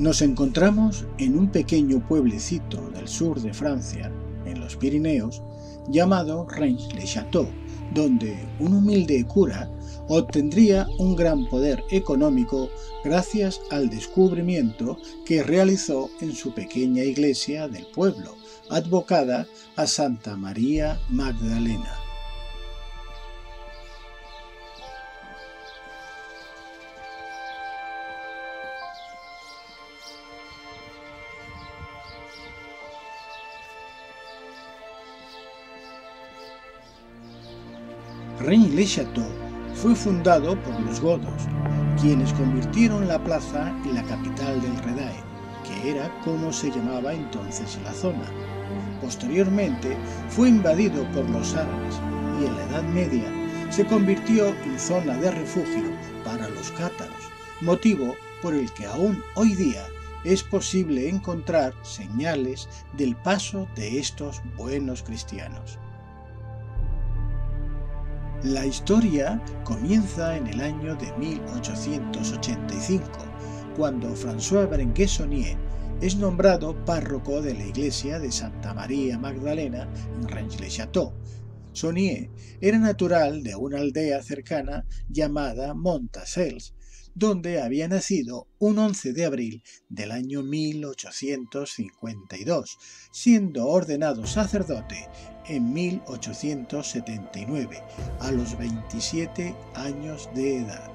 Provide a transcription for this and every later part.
Nos encontramos en un pequeño pueblecito del sur de Francia, en los Pirineos, llamado Rennes-le-Château, donde un humilde cura obtendría un gran poder económico gracias al descubrimiento que realizó en su pequeña iglesia del pueblo, advocada a Santa María Magdalena. Rennes-le-Château fue fundado por los godos, quienes convirtieron la plaza en la capital del Redae, que era como se llamaba entonces la zona. Posteriormente fue invadido por los árabes y en la Edad Media se convirtió en zona de refugio para los cátaros, motivo por el que aún hoy día es posible encontrar señales del paso de estos buenos cristianos. La historia comienza en el año de 1885, cuando François Berenguer Saunier es nombrado párroco de la iglesia de Santa María Magdalena en Rennes-le-Château. Saunier era natural de una aldea cercana llamada Montassels, donde había nacido un 11 de abril del año 1852, siendo ordenado sacerdote en 1879, a los 27 años de edad.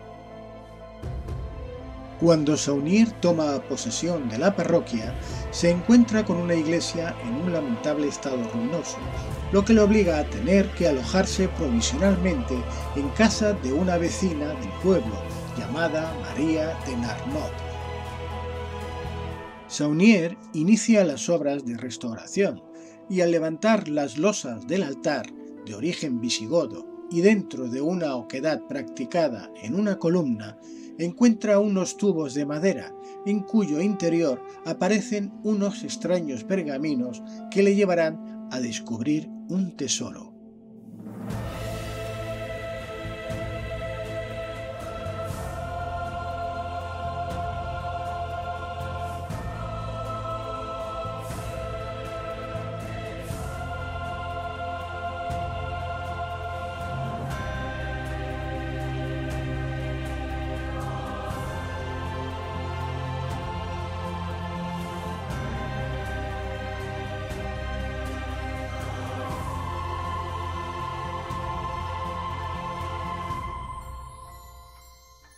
Cuando Saunier toma posesión de la parroquia, se encuentra con una iglesia en un lamentable estado ruinoso, lo que le obliga a tener que alojarse provisionalmente en casa de una vecina del pueblo, llamada María de Narmod. Saunier inicia las obras de restauración y al levantar las losas del altar de origen visigodo y dentro de una oquedad practicada en una columna, encuentra unos tubos de madera en cuyo interior aparecen unos extraños pergaminos que le llevarán a descubrir un tesoro.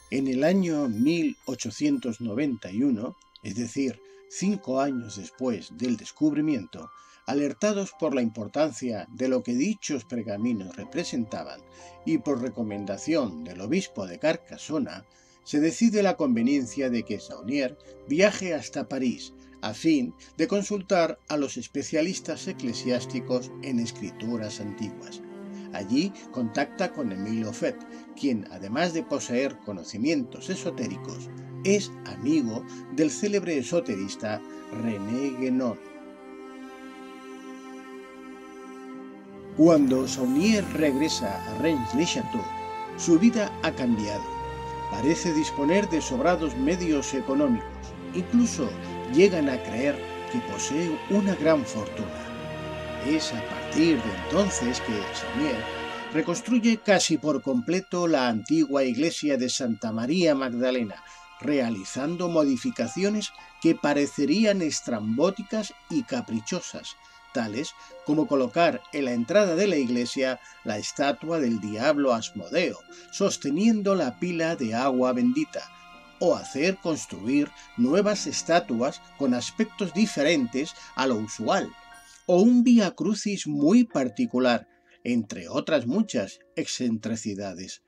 En el año 1891, es decir, 5 años después del descubrimiento, alertados por la importancia de lo que dichos pergaminos representaban y por recomendación del obispo de Carcassona, se decide la conveniencia de que Saunier viaje hasta París a fin de consultar a los especialistas eclesiásticos en escrituras antiguas. Allí contacta con Émile Offet, quien, además de poseer conocimientos esotéricos, es amigo del célebre esoterista René Guénon. Cuando Saunier regresa a Rennes-le-Château, su vida ha cambiado. Parece disponer de sobrados medios económicos. Incluso llegan a creer que posee una gran fortuna. Es a partir de entonces que Saunier reconstruye casi por completo la antigua iglesia de Santa María Magdalena, realizando modificaciones que parecerían estrambóticas y caprichosas, tales como colocar en la entrada de la iglesia la estatua del diablo Asmodeo, sosteniendo la pila de agua bendita, o hacer construir nuevas estatuas con aspectos diferentes a lo usual, o un Vía Crucis muy particular, entre otras muchas excentricidades.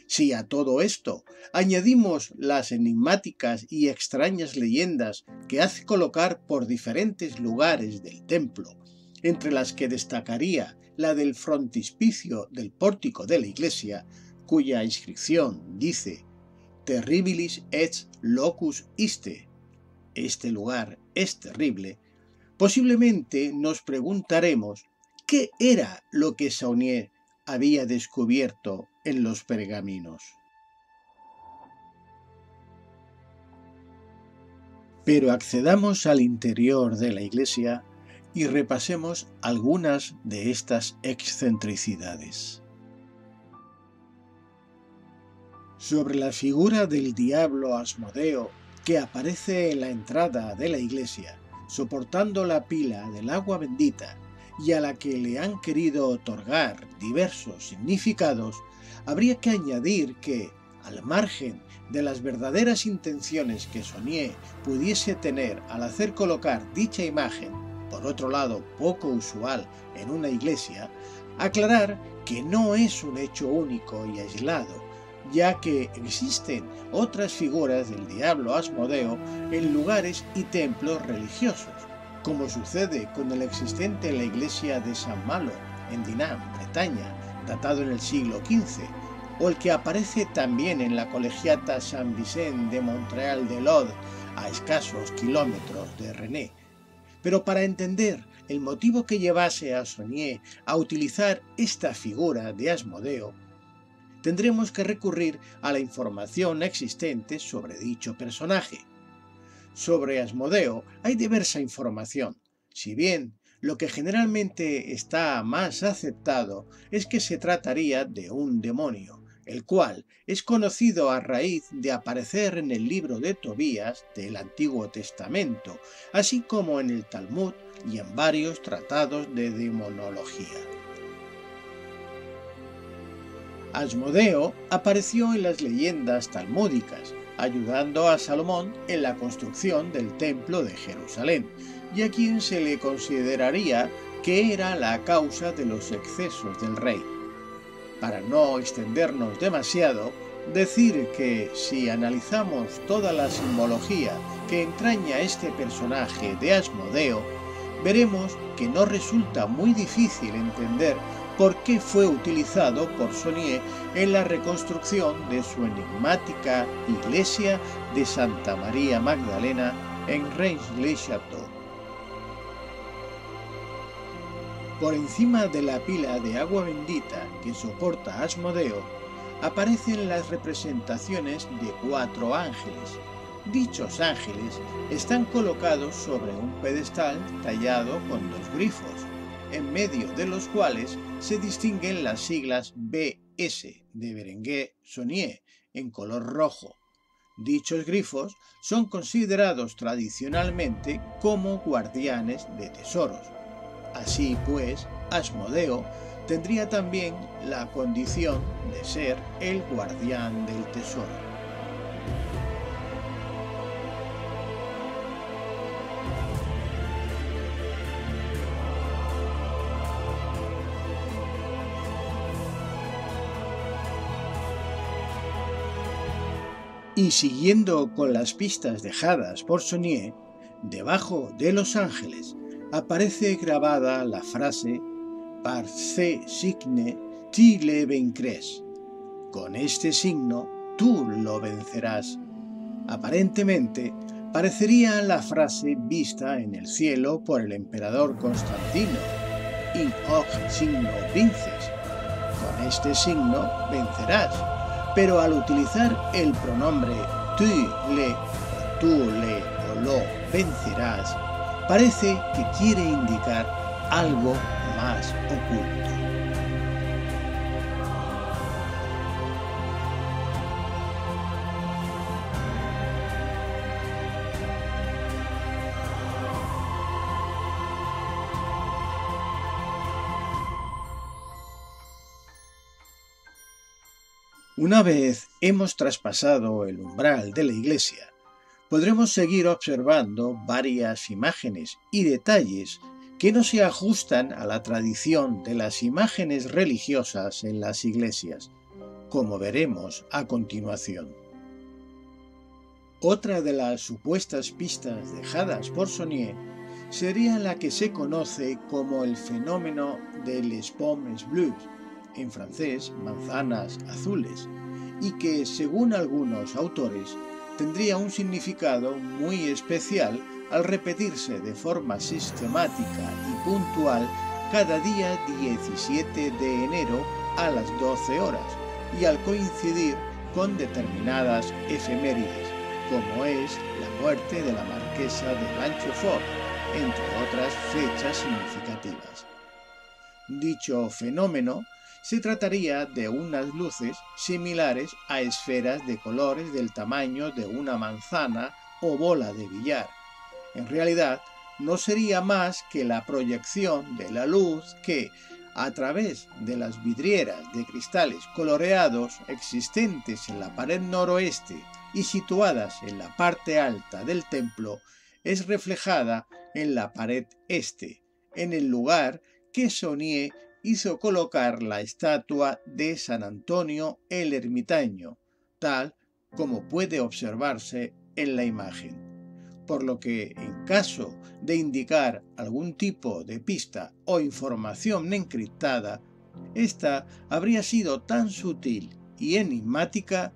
Si a todo esto añadimos las enigmáticas y extrañas leyendas que hace colocar por diferentes lugares del templo, entre las que destacaría la del frontispicio del pórtico de la iglesia, cuya inscripción dice «Terribilis et locus iste», este lugar es terrible, posiblemente nos preguntaremos qué era lo que Saunier había descubierto en los pergaminos. Pero accedamos al interior de la iglesia y repasemos algunas de estas excentricidades. Sobre la figura del diablo Asmodeo que aparece en la entrada de la iglesia, soportando la pila del agua bendita y a la que le han querido otorgar diversos significados, habría que añadir que, al margen de las verdaderas intenciones que Saunier pudiese tener al hacer colocar dicha imagen, por otro lado poco usual en una iglesia, aclarar que no es un hecho único y aislado, ya que existen otras figuras del diablo Asmodeo en lugares y templos religiosos, como sucede con el existente en la iglesia de San Malo, en Dinant, Bretaña, datado en el siglo XV, o el que aparece también en la colegiata Saint Vicent de Montreal de l'Aude, a escasos kilómetros de Rennes. Pero para entender el motivo que llevase a Saunier a utilizar esta figura de Asmodeo, tendremos que recurrir a la información existente sobre dicho personaje. Sobre Asmodeo hay diversa información, si bien lo que generalmente está más aceptado es que se trataría de un demonio, el cual es conocido a raíz de aparecer en el libro de Tobías del Antiguo Testamento, así como en el Talmud y en varios tratados de demonología. Asmodeo apareció en las leyendas talmúdicas, ayudando a Salomón en la construcción del Templo de Jerusalén, y a quien se le consideraría que era la causa de los excesos del rey. Para no extendernos demasiado, decir que si analizamos toda la simbología que entraña este personaje de Asmodeo, veremos que no resulta muy difícil entender por qué fue utilizado por Saunier en la reconstrucción de su enigmática iglesia de Santa María Magdalena en Reims-le-Château. Por encima de la pila de agua bendita que soporta Asmodeo, aparecen las representaciones de 4 ángeles. Dichos ángeles están colocados sobre un pedestal tallado con 2 grifos, en medio de los cuales se distinguen las siglas BS de Berenguer Saunier en color rojo. Dichos grifos son considerados tradicionalmente como guardianes de tesoros. Así pues, Asmodeo tendría también la condición de ser el guardián del tesoro. Y siguiendo con las pistas dejadas por Saunier, debajo de los ángeles aparece grabada la frase «Par ce signe tu le vaincras». Con este signo tú lo vencerás. Aparentemente, parecería la frase vista en el cielo por el emperador Constantino, «In hoc signo vinces». Con este signo vencerás. Pero al utilizar el pronombre tú le o lo vencerás, parece que quiere indicar algo más oculto. Una vez hemos traspasado el umbral de la iglesia, podremos seguir observando varias imágenes y detalles que no se ajustan a la tradición de las imágenes religiosas en las iglesias, como veremos a continuación. Otra de las supuestas pistas dejadas por Saunier sería la que se conoce como el fenómeno de les pommes bleues, en francés manzanas azules, y que, según algunos autores, tendría un significado muy especial al repetirse de forma sistemática y puntual cada día 17 de enero a las 12 horas y al coincidir con determinadas efemérides, como es la muerte de la mártir marquesa de Blanchefort, entre otras fechas significativas. Dicho fenómeno se trataría de unas luces similares a esferas de colores del tamaño de una manzana o bola de billar. En realidad, no sería más que la proyección de la luz que, a través de las vidrieras de cristales coloreados existentes en la pared noroeste y situadas en la parte alta del templo, es reflejada en la pared este, en el lugar que Saunier hizo colocar la estatua de San Antonio el Ermitaño, tal como puede observarse en la imagen. Por lo que, en caso de indicar algún tipo de pista o información encriptada, esta habría sido tan sutil y enigmática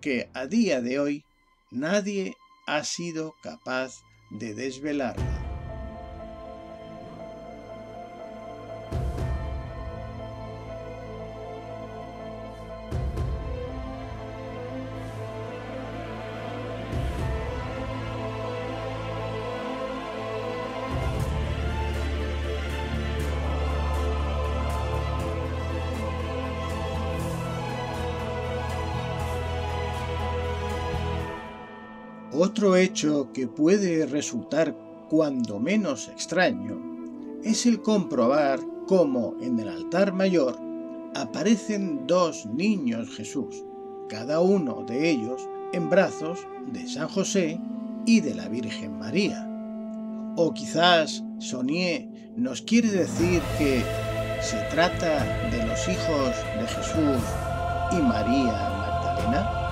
que a día de hoy nadie ha sido capaz de desvelarla. Otro hecho que puede resultar cuando menos extraño es el comprobar cómo en el altar mayor aparecen dos niños Jesús, cada uno de ellos en brazos de San José y de la Virgen María. O quizás Saunier nos quiere decir que se trata de los hijos de Jesús y María Magdalena.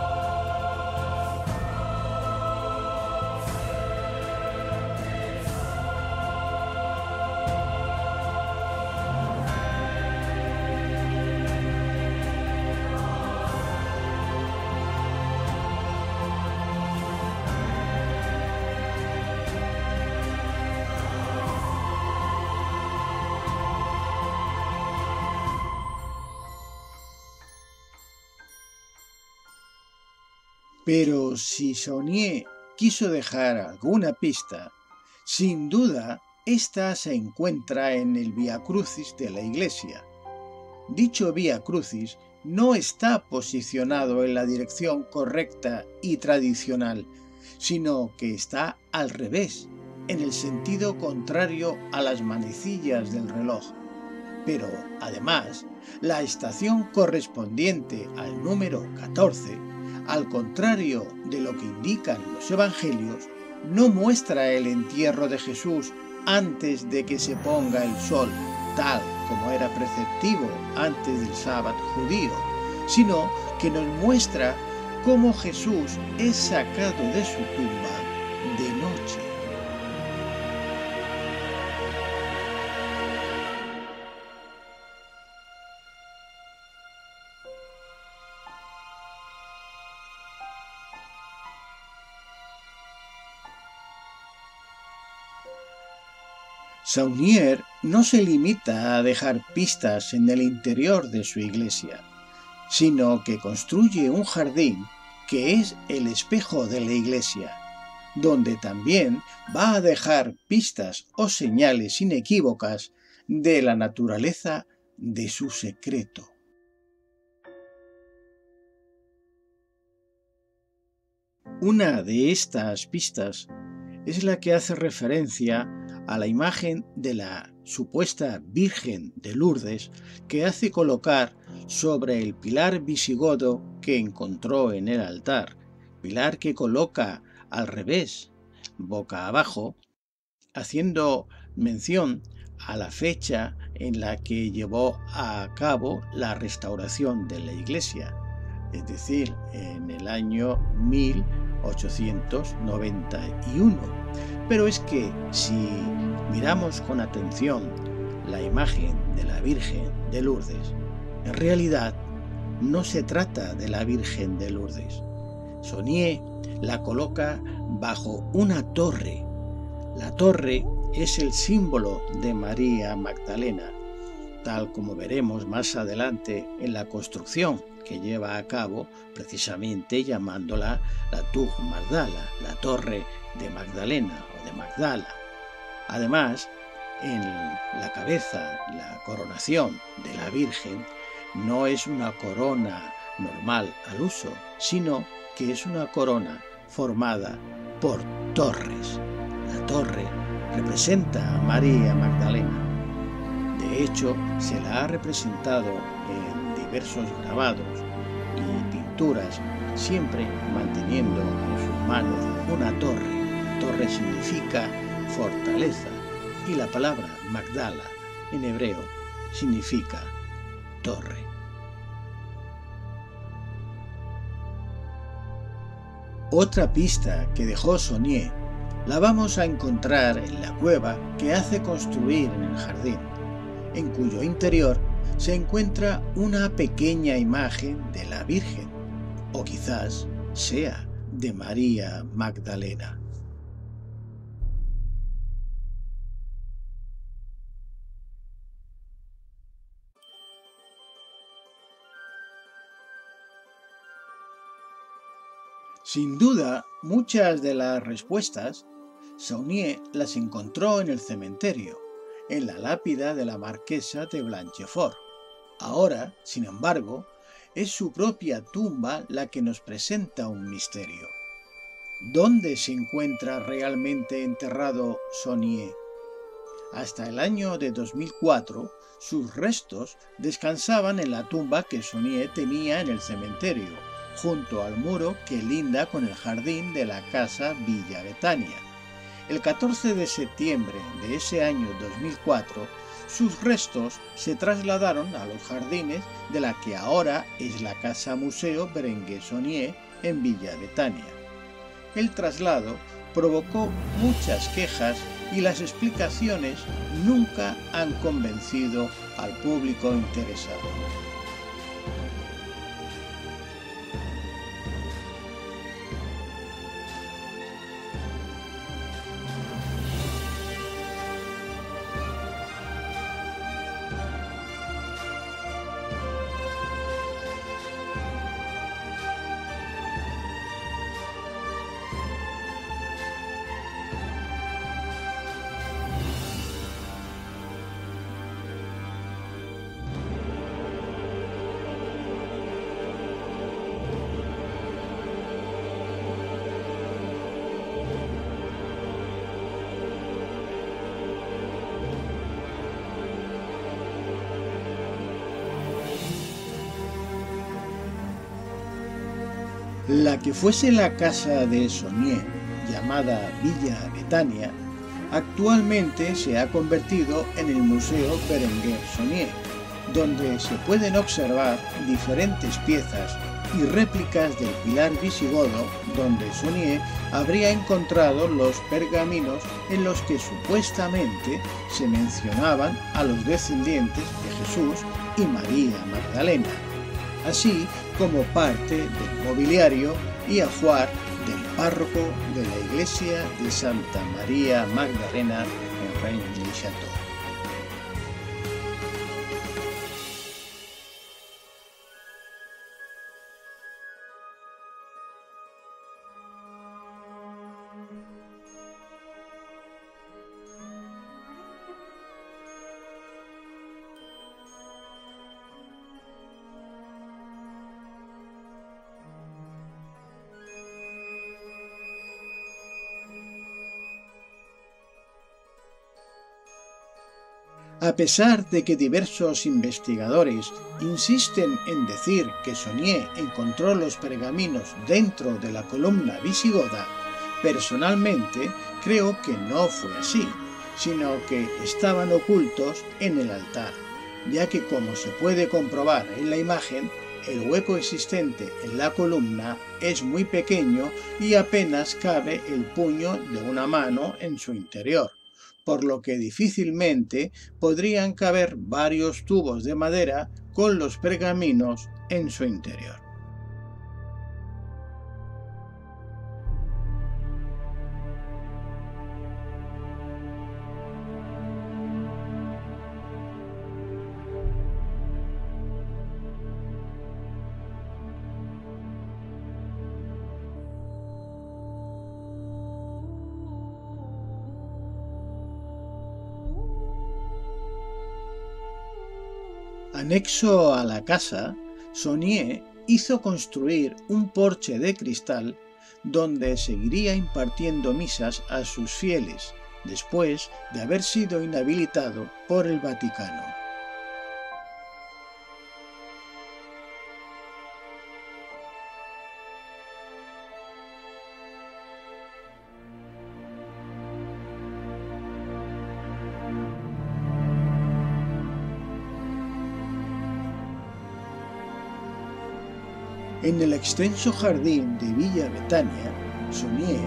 Pero si Saunier quiso dejar alguna pista, sin duda ésta se encuentra en el Vía Crucis de la Iglesia. Dicho Vía Crucis no está posicionado en la dirección correcta y tradicional, sino que está al revés, en el sentido contrario a las manecillas del reloj. Pero, además, la estación correspondiente al número 14, al contrario de lo que indican los evangelios, no muestra el entierro de Jesús antes de que se ponga el sol, tal como era preceptivo antes del sábado judío, sino que nos muestra cómo Jesús es sacado de su tumba de noche. Saunier no se limita a dejar pistas en el interior de su iglesia, sino que construye un jardín que es el espejo de la iglesia, donde también va a dejar pistas o señales inequívocas de la naturaleza de su secreto. Una de estas pistas es la que hace referencia a la imagen de la supuesta Virgen de Lourdes que hace colocar sobre el pilar visigodo que encontró en el altar, pilar que coloca al revés, boca abajo, haciendo mención a la fecha en la que llevó a cabo la restauración de la iglesia, es decir, en el año 1891. Pero es que si miramos con atención la imagen de la Virgen de Lourdes, en realidad no se trata de la Virgen de Lourdes. Saunier la coloca bajo una torre. La torre es el símbolo de María Magdalena, tal como veremos más adelante en la construcción que lleva a cabo precisamente llamándola la Tour Magdala, la Torre de Magdalena o de Magdala. Además, en la cabeza, la coronación de la Virgen no es una corona normal al uso, sino que es una corona formada por torres. La torre representa a María Magdalena. De hecho, se la ha representado en diversos grabados y pinturas, siempre manteniendo en sus manos una torre. La torre significa fortaleza y la palabra Magdala en hebreo significa torre. Otra pista que dejó Saunier la vamos a encontrar en la cueva que hace construir en el jardín, en cuyo interior se encuentra una pequeña imagen de la Virgen, o quizás sea de María Magdalena. Sin duda, muchas de las respuestas, Saunier las encontró en el cementerio, en la lápida de la marquesa de Blanchefort. Ahora, sin embargo, es su propia tumba la que nos presenta un misterio. ¿Dónde se encuentra realmente enterrado Saunier? Hasta el año de 2004, sus restos descansaban en la tumba que Saunier tenía en el cementerio, junto al muro que linda con el jardín de la casa Villa Betania. El 14 de septiembre de ese año 2004, sus restos se trasladaron a los jardines de la que ahora es la Casa Museo Berenguer Saunier en Villa Betania. El traslado provocó muchas quejas y las explicaciones nunca han convencido al público interesado. La que fuese la casa de Saunier, llamada Villa Betania, actualmente se ha convertido en el Museo Berenguer Saunier, donde se pueden observar diferentes piezas y réplicas del pilar visigodo donde Saunier habría encontrado los pergaminos en los que supuestamente se mencionaban a los descendientes de Jesús y María Magdalena, así como parte del mobiliario y ajuar del párroco de la iglesia de Santa María Magdalena en Rennes-le-Château. A pesar de que diversos investigadores insisten en decir que Saunier encontró los pergaminos dentro de la columna visigoda, personalmente creo que no fue así, sino que estaban ocultos en el altar, ya que como se puede comprobar en la imagen, el hueco existente en la columna es muy pequeño y apenas cabe el puño de una mano en su interior, por lo que difícilmente podrían caber varios tubos de madera con los pergaminos en su interior. Anexo a la casa, Saunier hizo construir un porche de cristal donde seguiría impartiendo misas a sus fieles después de haber sido inhabilitado por el Vaticano. En el extenso jardín de Villa Betania, Saunier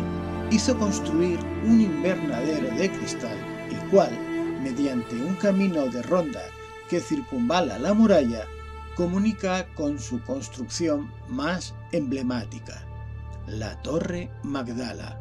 hizo construir un invernadero de cristal, el cual, mediante un camino de ronda que circunvala la muralla, comunica con su construcción más emblemática, la Torre Magdala.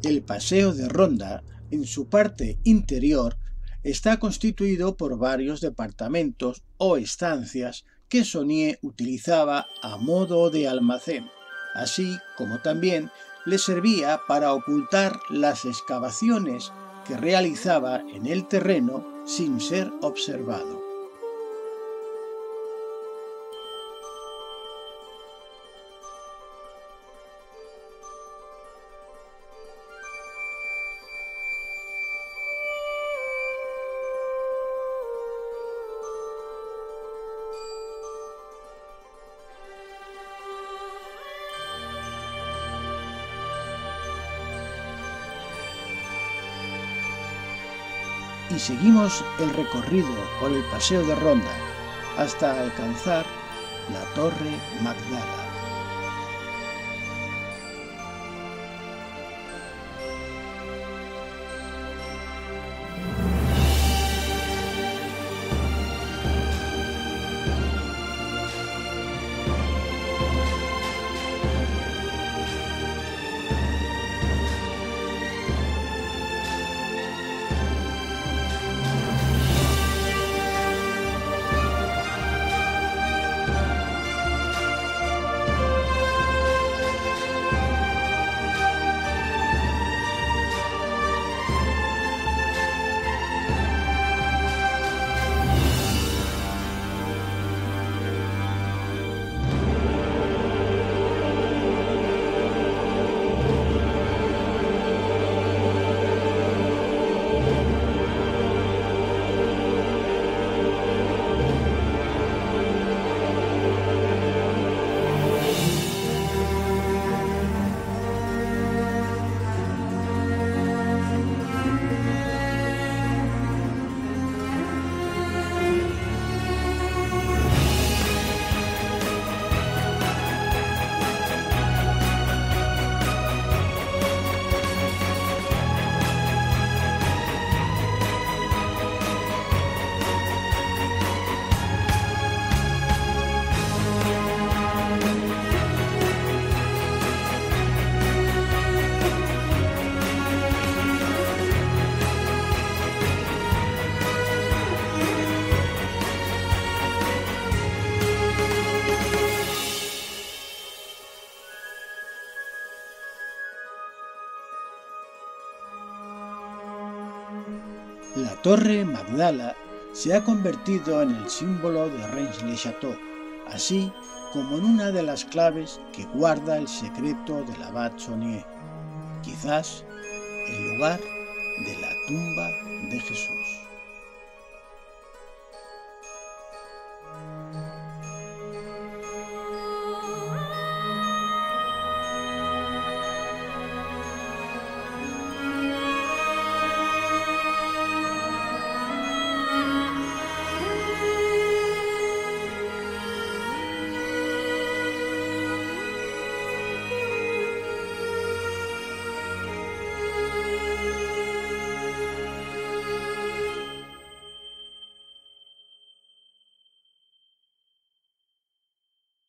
El paseo de ronda, en su parte interior, está constituido por varios departamentos o estancias que Saunier utilizaba a modo de almacén, así como también le servía para ocultar las excavaciones que realizaba en el terreno sin ser observado. Y seguimos el recorrido por el paseo de ronda hasta alcanzar la Torre Magdala. La Torre Magdala se ha convertido en el símbolo de Reims-le-Château, así como en una de las claves que guarda el secreto del abad Saunier, quizás el lugar de la tumba de Jesús.